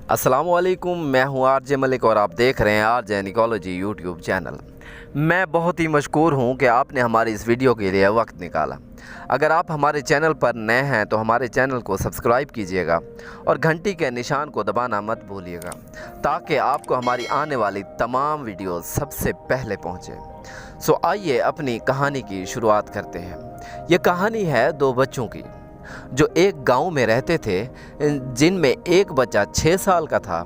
अस्सलाम वालेकुम, मैं हूं आरजे मलिक और आप देख रहे हैं आरजे निकोलॉजी यूट्यूब चैनल। मैं बहुत ही मशकूर हूं कि आपने हमारी इस वीडियो के लिए वक्त निकाला। अगर आप हमारे चैनल पर नए हैं तो हमारे चैनल को सब्सक्राइब कीजिएगा और घंटी के निशान को दबाना मत भूलिएगा ताकि आपको हमारी आने वाली तमाम वीडियो सबसे पहले पहुँचे। सो आइए अपनी कहानी की शुरुआत करते हैं। ये कहानी है दो बच्चों की जो एक गांव में रहते थे, जिनमें एक बच्चा 6 साल का था,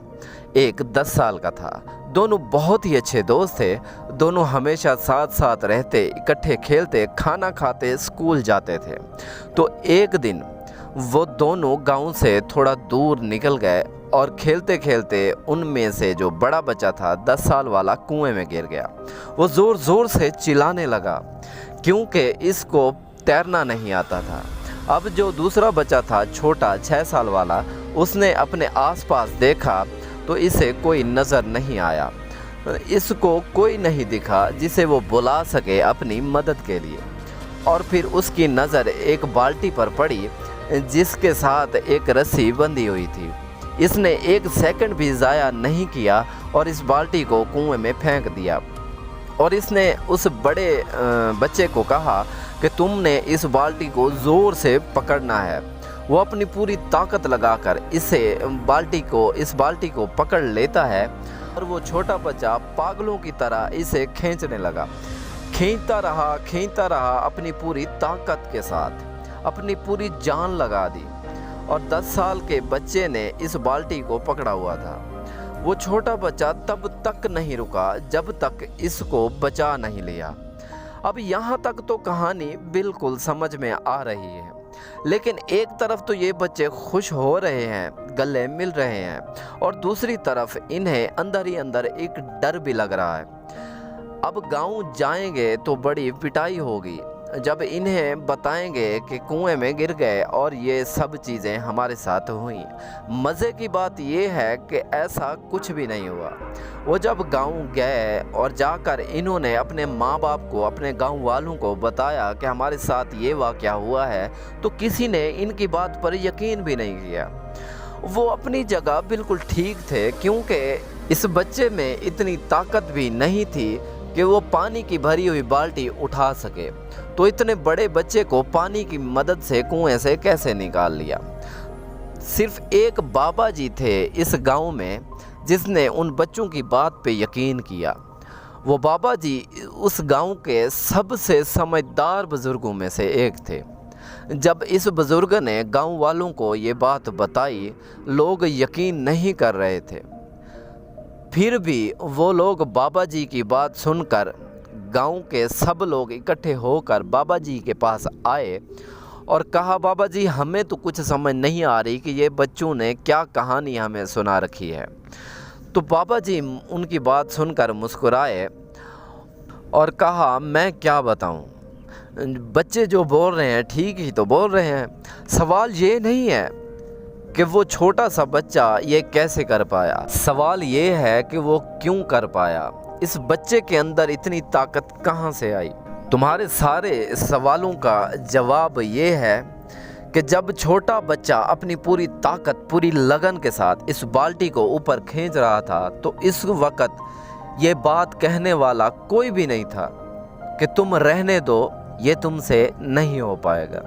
एक 10 साल का था। दोनों बहुत ही अच्छे दोस्त थे। दोनों हमेशा साथ साथ रहते, इकट्ठे खेलते, खाना खाते, स्कूल जाते थे। तो एक दिन वो दोनों गांव से थोड़ा दूर निकल गए और खेलते खेलते उनमें से जो बड़ा बच्चा था 10 साल वाला कुएं में गिर गया। वो ज़ोर ज़ोर से चिल्लाने लगा क्योंकि इसको तैरना नहीं आता था। अब जो दूसरा बच्चा था छोटा 6 साल वाला, उसने अपने आसपास देखा तो इसे कोई नज़र नहीं आया। इसको कोई नहीं दिखा जिसे वो बुला सके अपनी मदद के लिए। और फिर उसकी नज़र एक बाल्टी पर पड़ी जिसके साथ एक रस्सी बंधी हुई थी। इसने एक सेकंड भी ज़ाया नहीं किया और इस बाल्टी को कुएं में फेंक दिया। और इसने उस बड़े बच्चे को कहा कि तुमने इस बाल्टी को ज़ोर से पकड़ना है। वो अपनी पूरी ताकत लगाकर इस बाल्टी को पकड़ लेता है और वो छोटा बच्चा पागलों की तरह इसे खींचने लगा। खींचता रहा अपनी पूरी ताकत के साथ, अपनी पूरी जान लगा दी। और 10 साल के बच्चे ने इस बाल्टी को पकड़ा हुआ था। वो छोटा बच्चा तब तक नहीं रुका जब तक इसको बचा नहीं लिया। अब यहाँ तक तो कहानी बिल्कुल समझ में आ रही है, लेकिन एक तरफ तो ये बच्चे खुश हो रहे हैं, गले मिल रहे हैं, और दूसरी तरफ इन्हें अंदर ही अंदर एक डर भी लग रहा है। अब गांव जाएंगे तो बड़ी पिटाई होगी जब इन्हें बताएंगे कि कुएं में गिर गए और ये सब चीज़ें हमारे साथ हुई। मज़े की बात ये है कि ऐसा कुछ भी नहीं हुआ। वो जब गांव गए और जाकर इन्होंने अपने माँ बाप को, अपने गांव वालों को बताया कि हमारे साथ ये वाक़या हुआ है, तो किसी ने इनकी बात पर यकीन भी नहीं किया। वो अपनी जगह बिल्कुल ठीक थे क्योंकि इस बच्चे में इतनी ताकत भी नहीं थी कि वो पानी की भरी हुई बाल्टी उठा सके। तो इतने बड़े बच्चे को पानी की मदद से कुएं से कैसे निकाल लिया। सिर्फ एक बाबा जी थे इस गांव में जिसने उन बच्चों की बात पे यकीन किया। वो बाबा जी उस गांव के सबसे समझदार बुज़ुर्गों में से एक थे। जब इस बुज़ुर्ग ने गांव वालों को ये बात बताई, लोग यकीन नहीं कर रहे थे। फिर भी वो लोग बाबा जी की बात सुनकर गांव के सब लोग इकट्ठे होकर बाबा जी के पास आए और कहा, बाबा जी हमें तो कुछ समझ नहीं आ रही कि ये बच्चों ने क्या कहानी हमें सुना रखी है। तो बाबा जी उनकी बात सुनकर मुस्कुराए और कहा, मैं क्या बताऊं, बच्चे जो बोल रहे हैं ठीक ही तो बोल रहे हैं। सवाल ये नहीं है कि वो छोटा सा बच्चा ये कैसे कर पाया, सवाल ये है कि वो क्यों कर पाया। इस बच्चे के अंदर इतनी ताकत कहाँ से आई। तुम्हारे सारे सवालों का जवाब ये है कि जब छोटा बच्चा अपनी पूरी ताकत, पूरी लगन के साथ इस बाल्टी को ऊपर खींच रहा था, तो इस वक्त ये बात कहने वाला कोई भी नहीं था कि तुम रहने दो, ये तुमसे नहीं हो पाएगा।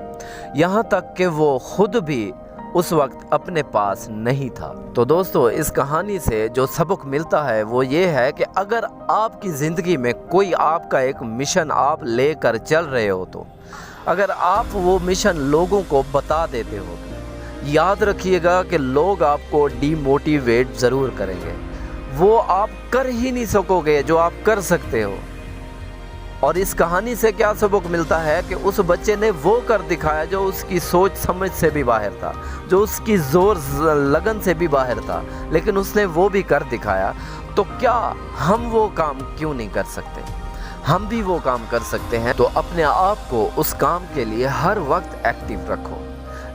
यहाँ तक कि वो खुद भी उस वक्त अपने पास नहीं था। तो दोस्तों, इस कहानी से जो सबक मिलता है वो ये है कि अगर आपकी ज़िंदगी में कोई आपका एक मिशन आप लेकर चल रहे हो, तो अगर आप वो मिशन लोगों को बता देते हो, याद रखिएगा कि लोग आपको डीमोटिवेट ज़रूर करेंगे। वो आप कर ही नहीं सकोगे जो आप कर सकते हो। और इस कहानी से क्या सबक मिलता है कि उस बच्चे ने वो कर दिखाया जो उसकी सोच समझ से भी बाहर था, जो उसकी ज़ोर लगन से भी बाहर था, लेकिन उसने वो भी कर दिखाया। तो क्या हम वो काम क्यों नहीं कर सकते? हम भी वो काम कर सकते हैं। तो अपने आप को उस काम के लिए हर वक्त एक्टिव रखो।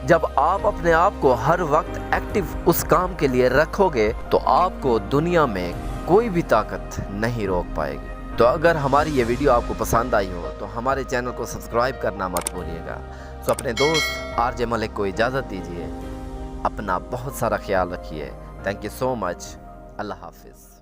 जब आप अपने आप को हर वक्त एक्टिव उस काम के लिए रखोगे तो आपको दुनिया में कोई भी ताकत नहीं रोक पाएगी। तो अगर हमारी ये वीडियो आपको पसंद आई हो तो हमारे चैनल को सब्सक्राइब करना मत भूलिएगा। तो अपने दोस्त आरजे मलिक को इजाज़त दीजिए। अपना बहुत सारा ख्याल रखिए। تھینک یو سو مچ. اللہ حافظ.